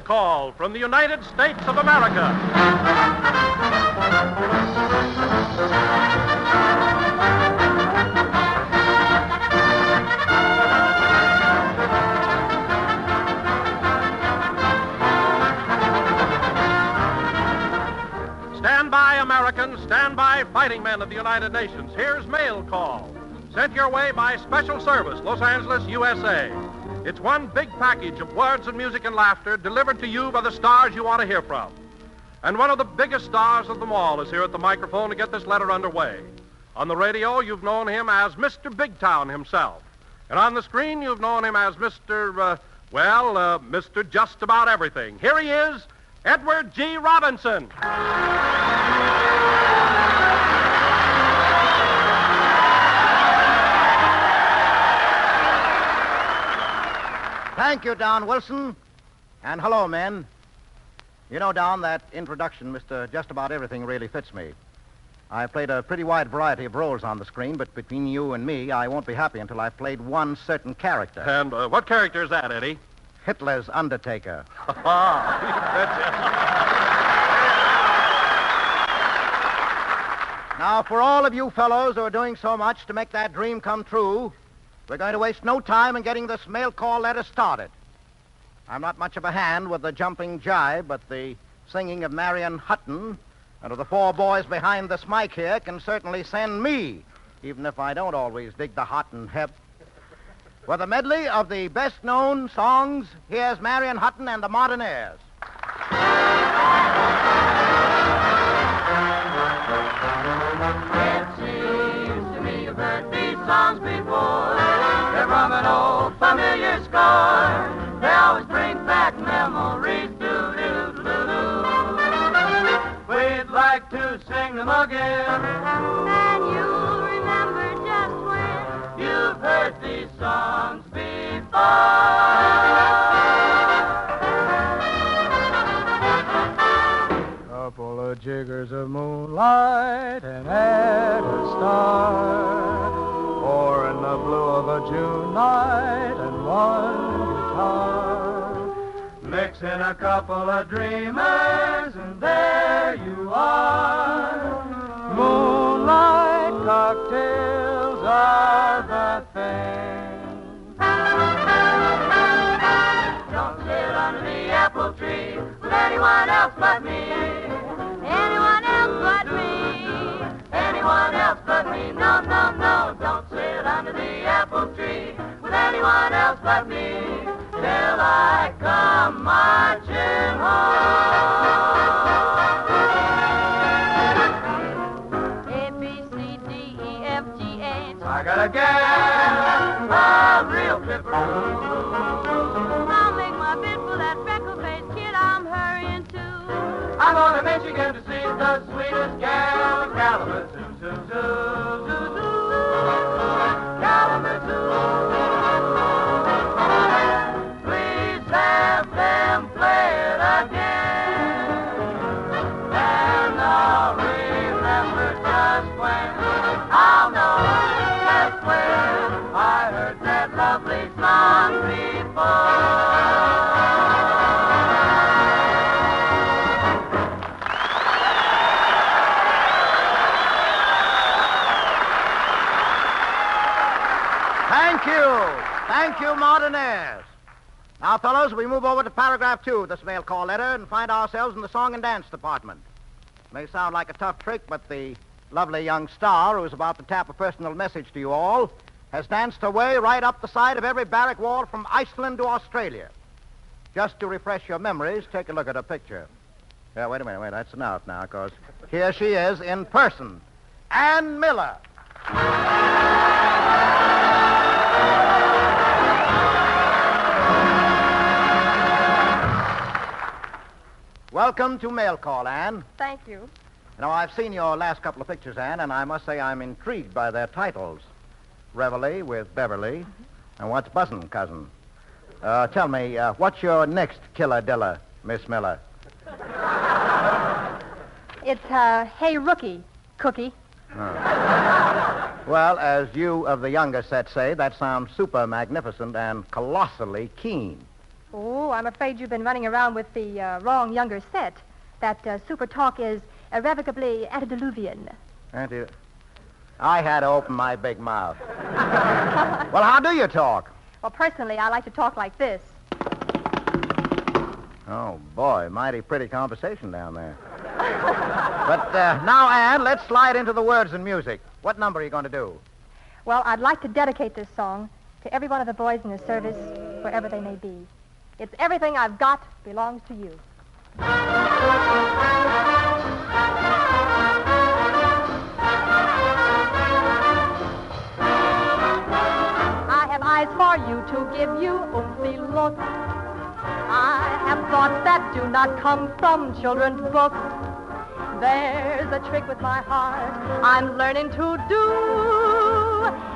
mail call from the United States of America. Stand by, Americans. Stand by, fighting men of the United Nations. Here's Mail Call, sent your way by Special Service, Los Angeles, USA. It's one big package of words and music and laughter delivered to you by the stars you want to hear from. And one of the biggest stars of them all is here at the microphone to get this letter underway. On the radio, you've known him as Mr. Big Town himself. And on the screen, you've known him as Mr. Mr. Just About Everything. Here he is, Edward G. Robinson. Thank you, Don Wilson. And hello, men. You know, Don, that introduction, Mr. Just About Everything, really fits me. I've played a pretty wide variety of roles on the screen, but between you and me, I won't be happy until I've played one certain character. And what character is that, Eddie? Hitler's Undertaker. You betcha. Now, for all of you fellows who are doing so much to make that dream come true, we're going to waste no time in getting this mail call letter started. I'm not much of a hand with the jumping jive, but the singing of Marion Hutton and of the four boys behind this mic here can certainly send me, even if I don't always dig the hot and hep. With a medley of the best-known songs, here's Marion Hutton and the Modernaires. It seems to me you've heard these songs before. They're from an old familiar score. They always bring back memories. Do-do-do-do-do. We'd like to sing them again. And you'll remember just when You've heard these songs before. Couple of jiggers of moonlight and add a star, or in the blue of a June night and one guitar. Mix in a couple of dreamers, and there you are. Moonlight cocktails are the thing. Don't sit under the apple tree with anyone else but me. anyone else but me. Anyone else but me. No, no, no. Don't sit under the apple tree with anyone else but me. Till I come marching home. A, B, C, D, E, F, G, H. I got a gal, a real pipperoo. I'll make my bid for that freckle-faced kid I'm hurrying to. I'm going to Michigan to see the sweetest gal in Kalamazoo. Zoo, zoo, zoo, zoo. Kalamazoo. Please have them play it again. And I'll remember just when. I'll know just when I heard that lovely song before. Thank you, Modernaires. Now, fellows, we move over to paragraph 2 of this mail call letter and find ourselves in the song and dance department. May sound like a tough trick, but the lovely young star who's about to tap a personal message to you all has danced her way right up the side of every barrack wall from Iceland to Australia. Just to refresh your memories, take a look at her picture. Yeah, wait a minute, that's enough now, because here she is in person. Ann Miller. Welcome to Mail Call, Ann. Thank you. Now, I've seen your last couple of pictures, Ann, and I must say I'm intrigued by their titles. Reveille with Beverly, and What's Buzzin', Cousin? Tell me, what's your next killer-dilla, Miss Miller? It's, Hey Rookie, Cookie. Well, as you of the younger set say, that sounds super magnificent and colossally keen. Oh, I'm afraid you've been running around with the wrong younger set. That super talk is irrevocably antediluvian. I had to open my big mouth. Well, how do you talk? Well, personally, I like to talk like this. Oh, boy, mighty pretty conversation down there. But now, Ann, let's slide into the words and music. What number are you going to do? Well, I'd like to dedicate this song to every one of the boys in the service, wherever they may be. It's Everything I've Got Belongs to You. I have eyes for you to give you oomphy looks. I have thoughts that do not come from children's books. There's a trick with my heart I'm learning to do.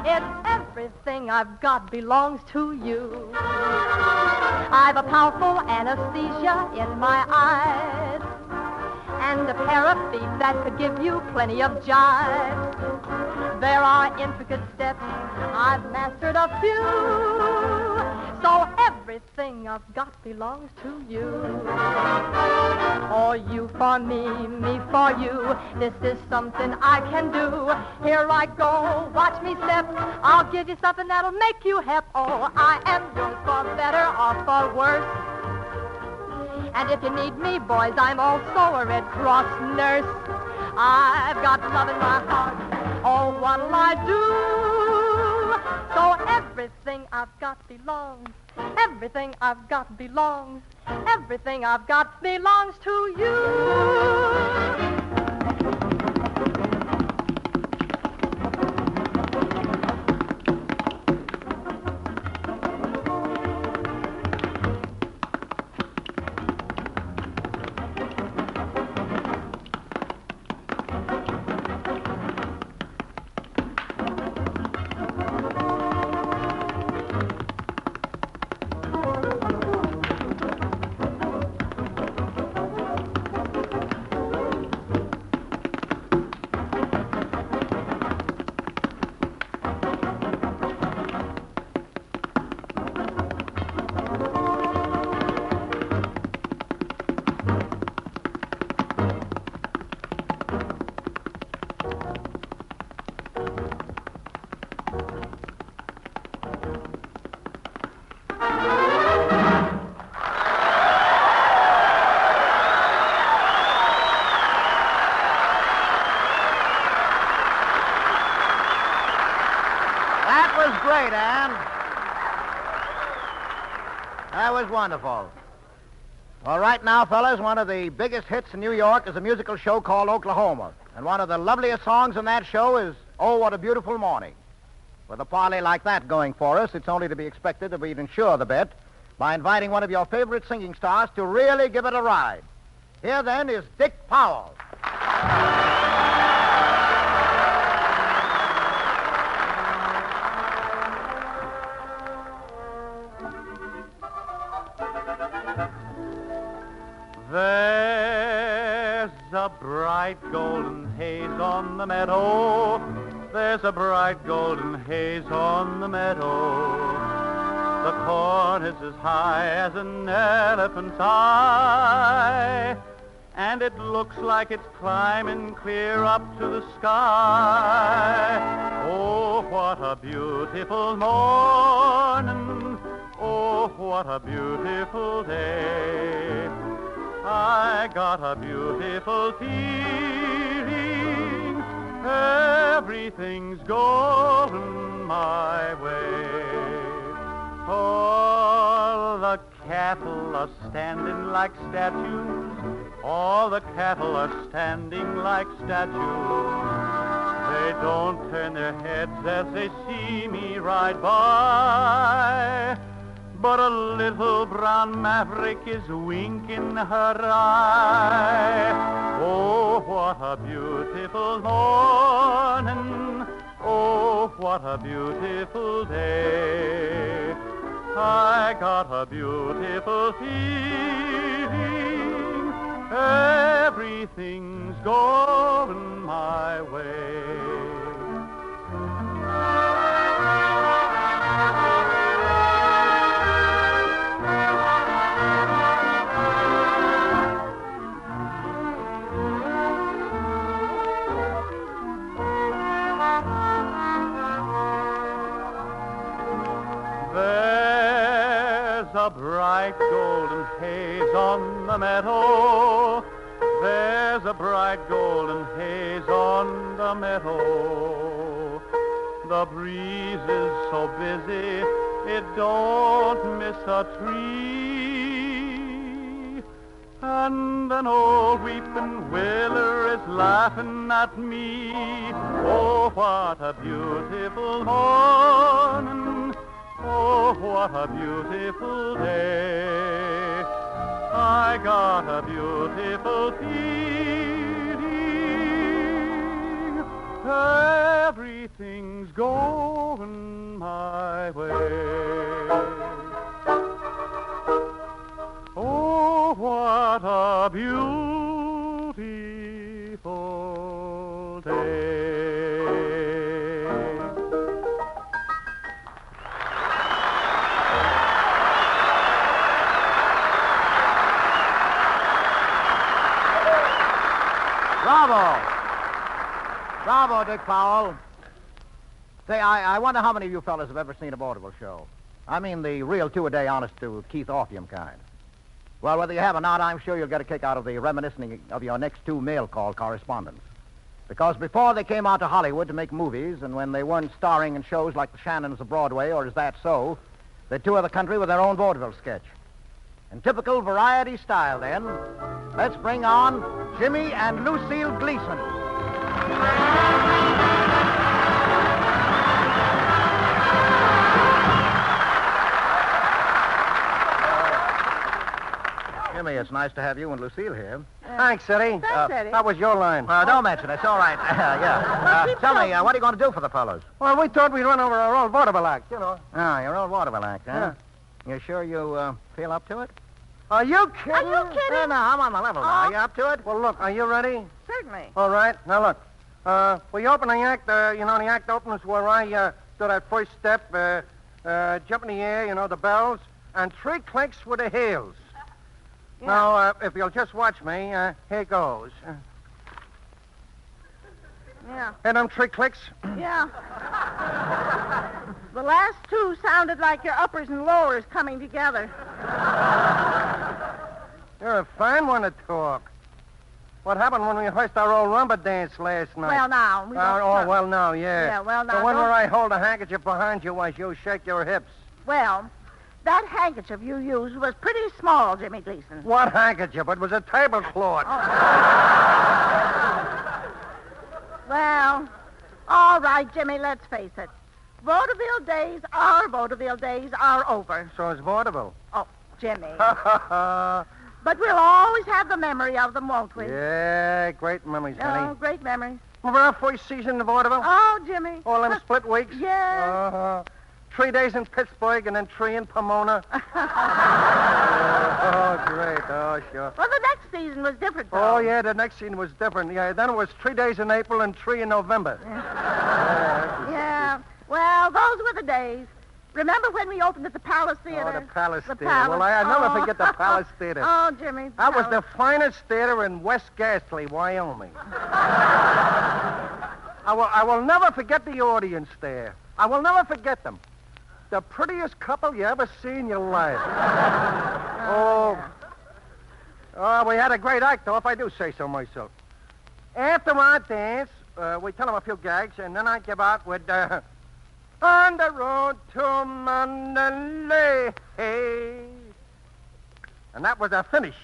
It's everything I've got belongs to you. I've a powerful anesthesia in my eyes and a pair of feet that could give you plenty of jive. There are intricate steps, I've mastered a few. So everything I've got belongs to you. Oh, you for me, me for you. This is something I can do. Here I go, watch me step. I'll give you something that'll make you hep. Oh, I am yours for better or for worse. And if you need me, boys, I'm also a Red Cross nurse. I've got love in my heart. Oh, what'll I do? So everything I've got belongs. Everything I've got belongs. Everything I've got belongs to you. Great, Ann. That was wonderful. Well, right now, fellas, one of the biggest hits in New York is a musical show called Oklahoma. And one of the loveliest songs in that show is Oh, What a Beautiful Morning. With a parley like that going for us, it's only to be expected that we'd ensure the bet by inviting one of your favorite singing stars to really give it a ride. Here, then, is Dick Powell. There's a bright golden haze on the meadow. There's a bright golden haze on the meadow. The corn is as high as an elephant's eye, and it looks like it's climbing clear up to the sky. Oh, what a beautiful morning. Oh, what a beautiful day. I got a beautiful feeling. Everything's going my way. All the cattle are standing like statues. All the cattle are standing like statues. They don't turn their heads as they see me ride by. But a little brown maverick is winking her eye. Oh, what a beautiful morning. Oh, what a beautiful day. I got a beautiful feeling. Everything's going my way. a bright golden haze on the meadow. There's a bright golden haze on the meadow. The breeze is so busy, it don't miss a tree. And an old weeping willow is laughing at me. Oh, what a beautiful morning. Oh, what a beautiful day. I got a beautiful feeling. Everything's going my way. Oh, what a beautiful day. Bravo. Bravo, Dick Powell. Say, I wonder how many of you fellas have ever seen a vaudeville show. I mean the real two-a-day honest-to-Keith Orpheum kind. Well, whether you have or not, I'm sure you'll get a kick out of the reminiscing of your next two mail call correspondents. Because before they came out to Hollywood to make movies, and when they weren't starring in shows like The Shannons of Broadway or Is That So, they toured the country with their own vaudeville sketch. In typical variety style, then, let's bring on Jimmy and Lucille Gleason. Jimmy, it's nice to have you and Lucille here. Thanks, Eddie. Thanks, Eddie. That was your line. Don't mention it. It's all right. Yeah. Tell me, what are you going to do for the fellows? Well, we thought we'd run over our old vaudeville act, you know. Oh, your old vaudeville act, huh? You sure you feel up to it? Are you kidding? Are you kidding? No, I'm on the level now. Are you up to it? Well, look, are you ready? Certainly. All right. Now, look. We open the act, the act opens where I do that first step, jump in the air, the bells, and 3 clicks with the heels. Yeah. Now, if you'll just watch me, here goes. Yeah. Hear them 3 clicks? Yeah. The last 2 sounded like your uppers and lowers coming together. You're a fine one to talk. What happened when we rehearsed our old rumba dance last night? Well, now. We don't well, now, yeah. Yeah, well, now. So when I hold a handkerchief behind you as you shake your hips? Well, that handkerchief you used was pretty small, Jimmy Gleason. What handkerchief? It was a tablecloth. Oh. Well, all right, Jimmy, let's face it. Vaudeville days are over. So it's vaudeville. Oh, Jimmy. But we'll always have the memory of them, won't we? Yeah, great memories, honey. Oh, great memories. Remember our first season of vaudeville? Oh, Jimmy. All them split weeks? Yeah. 3 days in Pittsburgh and then 3 in Pomona. Oh, great. Oh, sure. Well, the next season was different, though. Oh, yeah, the next season was different. Yeah, then it was 3 days in April and 3 in November. Yeah. Well, those were the days. Remember when we opened at the Palace Theater? Oh, the Palace Theater. Palace. Well, I'll never forget the Palace Theater. Oh, Jimmy. That was the finest theater in West Gately, Wyoming. I will never forget the audience there. I will never forget them. The prettiest couple you ever see in your life. We had a great act, though, if I do say so myself. After our dance, we tell them a few gags, and then I give out with, On the road to Mandalay. And that was a finish.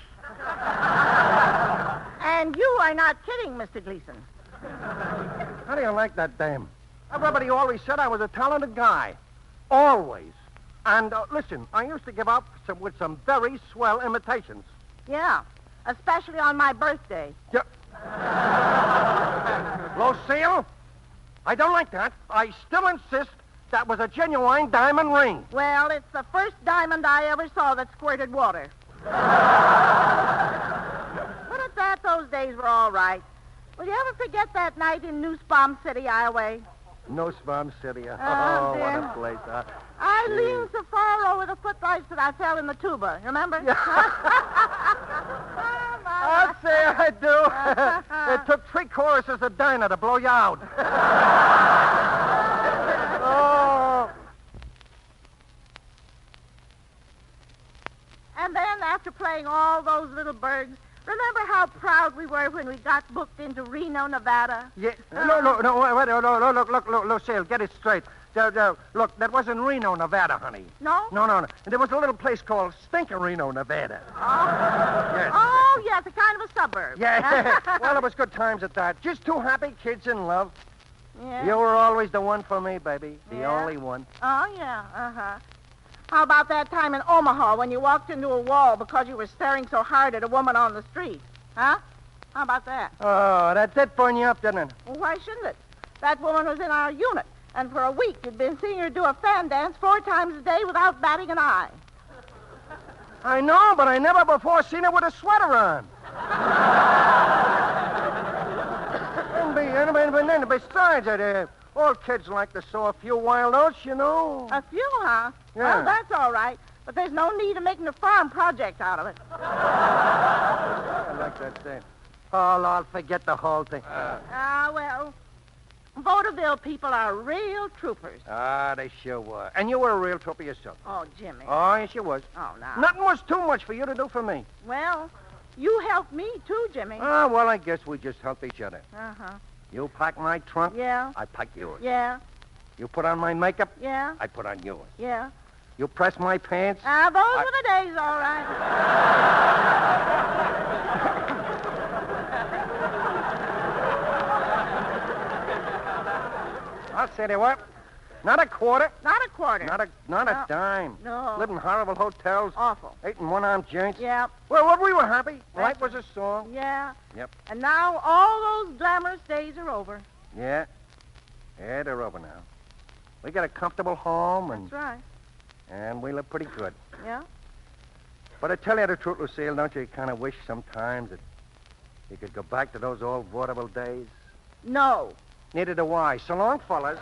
And you are not kidding, Mr. Gleason. How do you like that dame? Everybody always said I was a talented guy. Always. And listen, I used to give out with some very swell imitations. Yeah, especially on my birthday. Yeah. Lucille, I don't like that. I still insist that was a genuine diamond ring. Well, it's the first diamond I ever saw that squirted water. But at that, those days were all right. Will you ever forget that night in Nussbaum City, Iowa? Nussbaum City. Oh, What dear. a place. I leaned so far over the footlights that I fell in the tuba. Remember? I'd say I do. It took 3 choruses of Dinah to blow you out. Oh. after playing all those little birds, remember how proud we were when we got booked into Reno, Nevada? Yeah. No, wait, no, look, Lucille, get it straight. Look, that wasn't Reno, Nevada, honey. No? No. There was a little place called Stinkerino, Nevada. Oh. Yes. Oh, yes, a kind of a suburb. Yeah. Well, it was good times at that. Just two happy kids in love. Yeah. You were always the one for me, baby. The Yeah. only one. Oh, yeah, uh-huh. How about that time in Omaha when you walked into a wall because you were staring so hard at a woman on the street? Huh? How about that? Oh, that did burn you up, didn't it? Well, why shouldn't it? That woman was in our unit, and for a week you'd been seeing her do a fan dance 4 times a day without batting an eye. I know, but I never before seen her with a sweater on. and besides that, all kids like to sow a few wild oats, you know. A few, huh? Yeah. Well, that's all right, but there's no need of making a farm project out of it. I like that thing. Oh, Lord, forget the whole thing. Well, vaudeville people are real troopers. They sure were. And you were a real trooper yourself. Oh, Jimmy. Oh, yes, you was. Oh, now. Nothing was too much for you to do for me. Well, you helped me, too, Jimmy. Oh, well, I guess we just help each other. Uh-huh. You pack my trunk, Yeah. I pack yours. Yeah. You put on my makeup, Yeah. I put on yours. Yeah. You press my pants. Those were the days, all right. I'll say they were. Not a quarter. Not a quarter. Not a No. dime. No. Lived in horrible hotels. Awful. Eating one-arm joints. Yeah. Well, we were happy. That's Life was a song. Yeah. Yep. And now all those glamorous days are over. Yeah. Yeah, they're over now. We got a comfortable home, That's right. and we live pretty good. Yeah. But I tell you the truth, Lucille, don't you kind of wish sometimes that you could go back to those old vaudeville days? No. Neither do I. So long, fellas.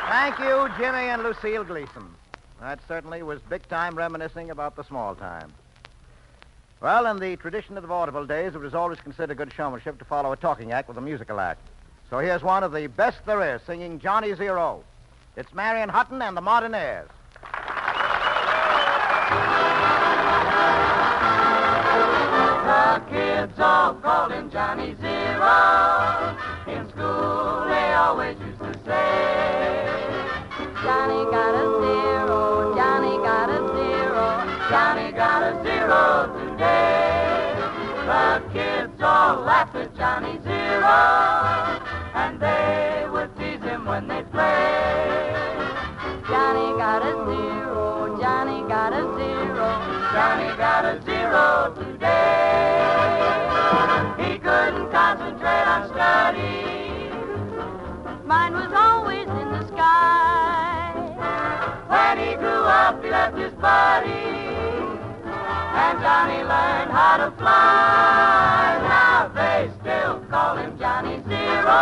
Thank you, Jimmy and Lucille Gleason. That certainly was big-time reminiscing about the small time. Well, in the tradition of the vaudeville days, it was always considered good showmanship to follow a talking act with a musical act. So here's one of the best there is, singing Johnny Zero. It's Marion Hutton and the Modernaires. The kids all called him Johnny Zero. In school they always used to say, Johnny got a zero, Johnny got a zero. Johnny got a zero today. The kids all laughed at Johnny Zero, and they would tease him when they played. Johnny got a zero, Johnny got a zero. Johnny got a zero today. He couldn't concentrate on study. Mine was always in the sky. When he grew up, he left his buddy, and Johnny learned how to fly. Now they still call him Johnny Zero.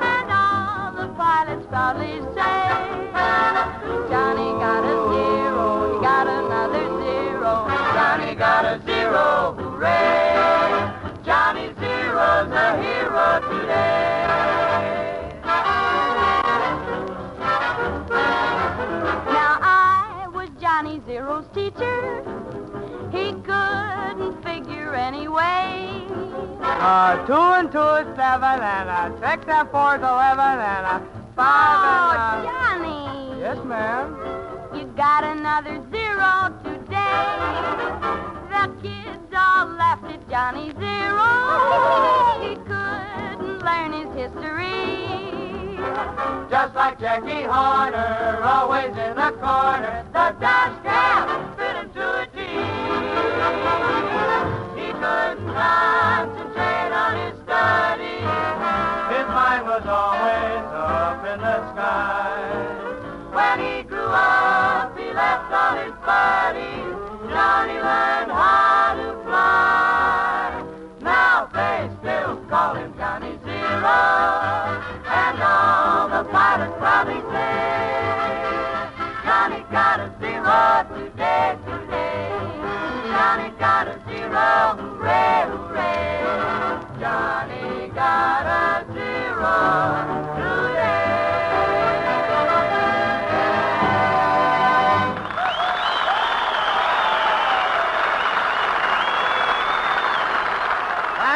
And all the pilots proudly say, Johnny got a zero, he got another zero. Johnny got a zero, hooray! Johnny Zero's a hero today. Now I was Johnny Zero's teacher. He couldn't figure anyway. 2 and 2 is 7, and 6 and 4 is 11, and 5 Oh, and... Johnny! Yes, ma'am. You got another zero today. The kids all laughed at Johnny Zero. He couldn't learn his history. Just like Jackie Horner, always in the corner, the dash cam fit him to a T. He couldn't concentrate on his studies. His mind was always up in the sky. When he grew up, he left all his buddies. Johnny learned how to fly. Now they still call him Johnny Zero. And all the pilots probably say, Johnny got a zero today, today. Johnny got a zero, hooray, hooray. Johnny got a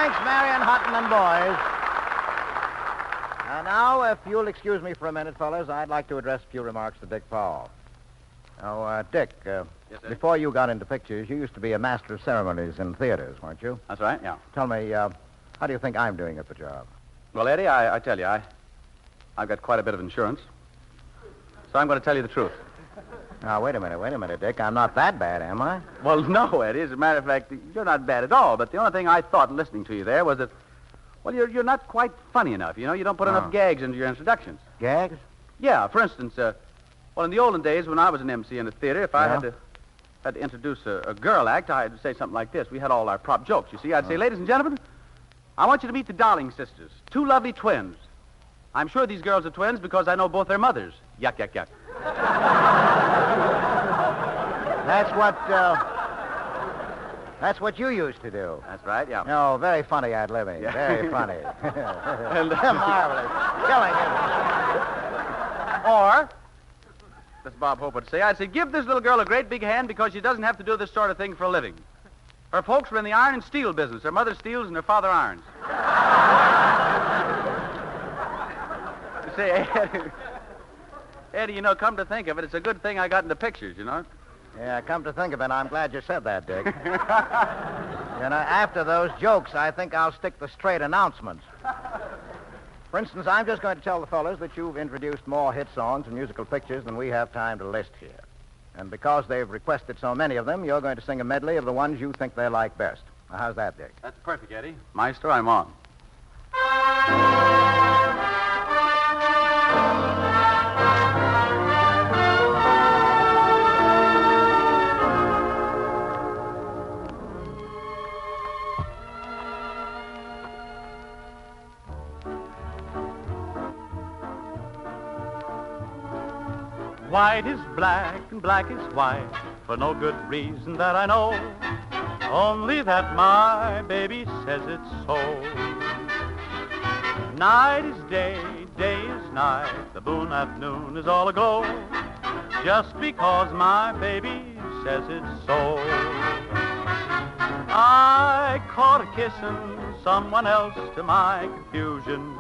Thanks, Marion, Hutton, and boys. Now, if you'll excuse me for a minute, fellas, I'd like to address a few remarks to Dick Powell. Now, Dick, Yes, sir? before you got into pictures, you used to be a master of ceremonies in theaters, weren't you? That's right, yeah. Tell me, how do you think I'm doing at the job? Well, Eddie, I tell you, I've got quite a bit of insurance. So I'm going to tell you the truth. Now, wait a minute, Dick. I'm not that bad, am I? Well, no, Eddie. As a matter of fact, you're not bad at all. But the only thing I thought listening to you there was that, well, you're not quite funny enough. You know, you don't put enough gags into your introductions. Gags? Yeah, for instance, well, in the olden days when I was an MC in the theater, if I had to introduce a girl act, I had to say something like this. We had all our prop jokes, you see. I'd say, ladies and gentlemen, I want you to meet the Darling sisters, two lovely twins. I'm sure these girls are twins because I know both their mothers. Yuck, yuck, yuck. That's what you used to do. That's right, yeah. No, very funny ad-libbing. Yeah. Very funny. And, marvelous. Killing it. Or, as Bob Hope would say, I'd say, give this little girl a great big hand because she doesn't have to do this sort of thing for a living. Her folks were in the iron and steel business. Her mother steels and her father irons. You see, Eddie, you know, come to think of it, it's a good thing I got into pictures, you know. Yeah, come to think of it, I'm glad you said that, Dick. You know, after those jokes, I think I'll stick to straight announcements. For instance, I'm just going to tell the fellas that you've introduced more hit songs and musical pictures than we have time to list here. And because they've requested so many of them, you're going to sing a medley of the ones you think they like best. Now, how's that, Dick? That's perfect, Eddie. Maestro, I'm on. White is black and black is white, for no good reason that I know, only that my baby says it's so. Night is day, day is night, the moon at noon is all aglow, just because my baby says it's so. I caught her kissing someone else to my confusion.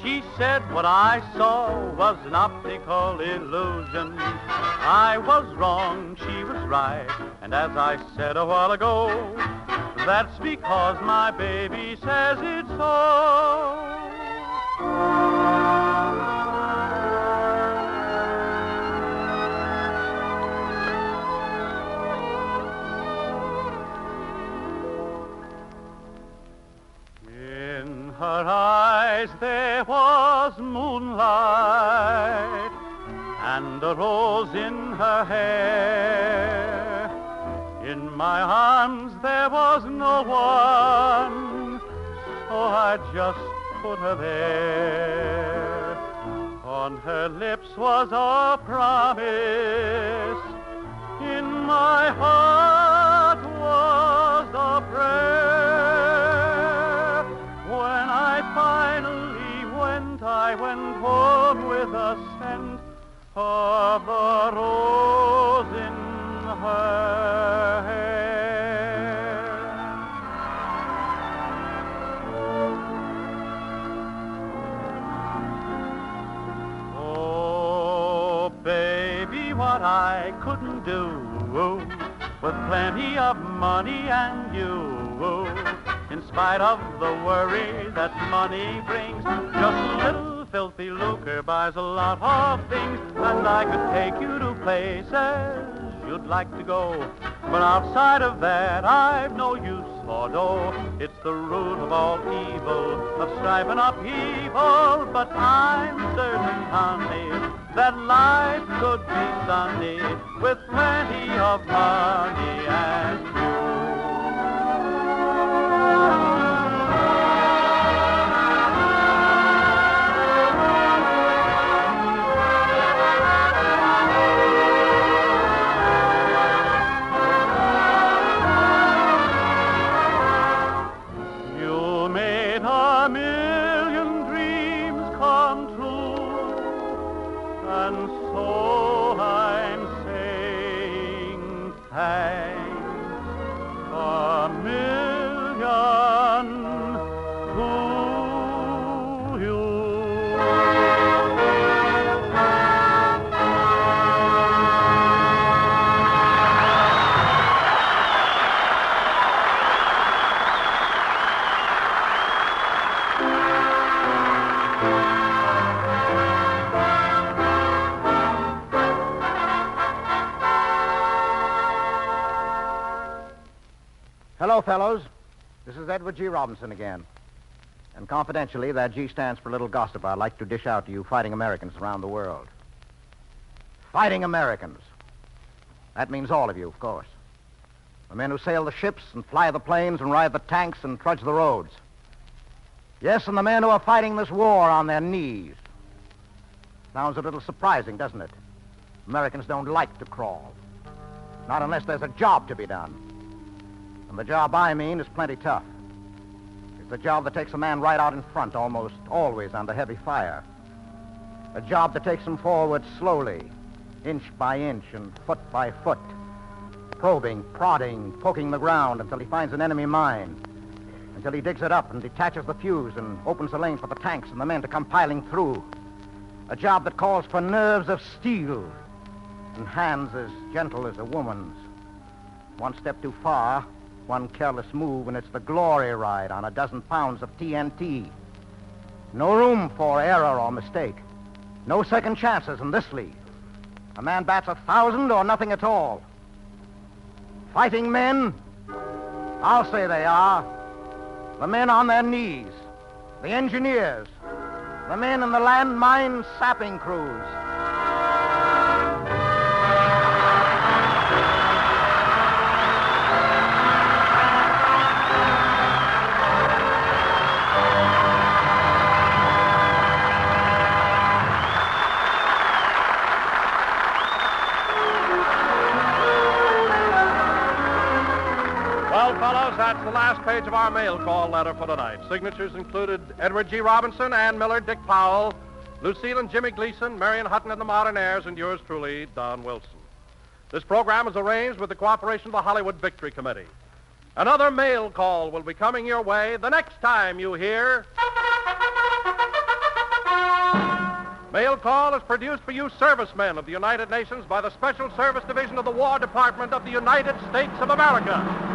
She said what I saw was an optical illusion. I was wrong, she was right, and as I said a while ago, that's because my baby says it's so. In her eyes there was moonlight, and a rose in her hair. In my arms there was no one, so I just put her there. On her lips was a promise, in my heart was a prayer. When I finally went, I went home with a scent of the rose in her hair. Oh, baby, what I couldn't do with plenty of money and you, in spite of the worry that money brings, just a little filthy lucre buys a lot of things, and I could take you to places you'd like to go. But outside of that, I've no use for dough. It's the root of all evil, of strife and upheaval. But I'm certain, honey, that life could be sunny with plenty of money and you. Hello, fellows. This is Edward G. Robinson again. And confidentially, that G stands for little gossip I'd like to dish out to you fighting Americans around the world. Fighting Americans. That means all of you, of course. The men who sail the ships and fly the planes and ride the tanks and trudge the roads. Yes, and the men who are fighting this war on their knees. Sounds a little surprising, doesn't it? Americans don't like to crawl. Not unless there's a job to be done. And the job I mean is plenty tough. It's a job that takes a man right out in front, almost always under heavy fire. A job that takes him forward slowly, inch by inch and foot by foot, probing, prodding, poking the ground until he finds an enemy mine, until he digs it up and detaches the fuse and opens a lane for the tanks and the men to come piling through. A job that calls for nerves of steel and hands as gentle as a woman's. One step too far, one careless move, and it's the glory ride on a dozen pounds of TNT. No room for error or mistake. No second chances in this league. A man bats 1,000 or nothing at all. Fighting men, I'll say they are. The men on their knees, the engineers, the men in the landmine sapping crews. Well, fellows, that's the last page of our mail call letter for tonight. Signatures included Edward G. Robinson, Ann Miller, Dick Powell, Lucille and Jimmy Gleason, Marion Hutton and the Modernaires, and yours truly, Don Wilson. This program is arranged with the cooperation of the Hollywood Victory Committee. Another mail call will be coming your way the next time you hear... Mail Call is produced for you servicemen of the United Nations by the Special Service Division of the War Department of the United States of America.